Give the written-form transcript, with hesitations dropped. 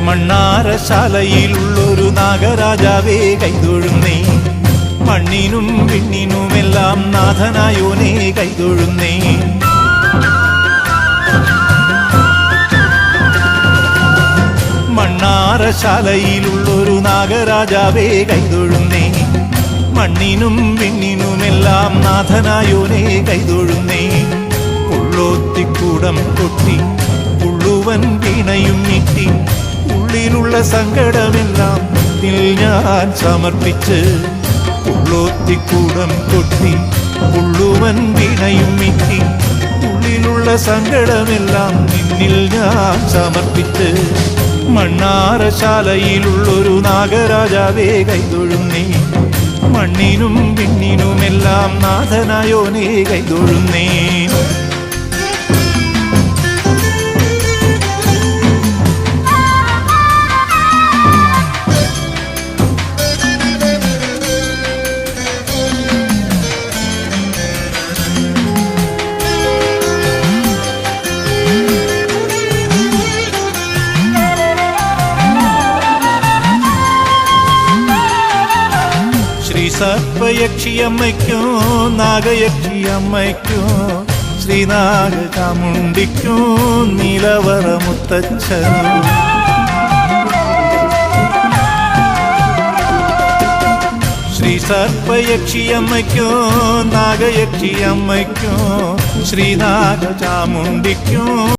മണ്ണാറശാലയിലുള്ളൊരു നാഗരാജാവേ കൈതൊഴുന്നേ, മണ്ണിനും വിണ്ണിനുമെല്ലാം നാഥനായോനേ കൈതൊഴുന്നേ. മണ്ണാറശാലയിലുള്ളൊരു നാഗരാജാവേ കൈതൊഴുന്നേ, മണ്ണിനും വിണ്ണിനുമെല്ലാം നാഥനായോനേ കൈതൊഴുന്നേ. ഉള്ളോത്തിക്കൂടം കൊട്ടി ഉള്ളുവൻ വീണയും നീട്ടി, ഉള്ളിലുള്ള സങ്കടമെല്ലാം നിന്നിൽ ഞാൻ സമർപ്പിച്ച്. ഉള്ളോത്തിക്കൂടം കൊട്ടി ഉള്ളുവൻ വീണയും നീട്ടി, ഉള്ളിലുള്ള സങ്കടമെല്ലാം നിന്നിൽ ഞാൻ സമർപ്പിച്ച്. മണ്ണാറശാലയിലുള്ളൊരു നാഗരാജാവേ കൈതൊഴുന്നേ, മണ്ണിനും വിണ്ണിനുമെല്ലാം നാഥനായോനേ കൈതൊഴുന്നേ. സർപ്പയക്ഷിയമ്മയ്ക്കോ നാഗയക്ഷിയമ്മയ്ക്കോ ശ്രീനാഗചാമുണ്ടിക്കോ നീലവറ മുത്തച്ഛനോ. ശ്രീ സർപ്പയക്ഷിയമ്മയ്ക്കോ നാഗയക്ഷിയമ്മയ്ക്കോ ശ്രീനാഗചാമുണ്ടിക്കോ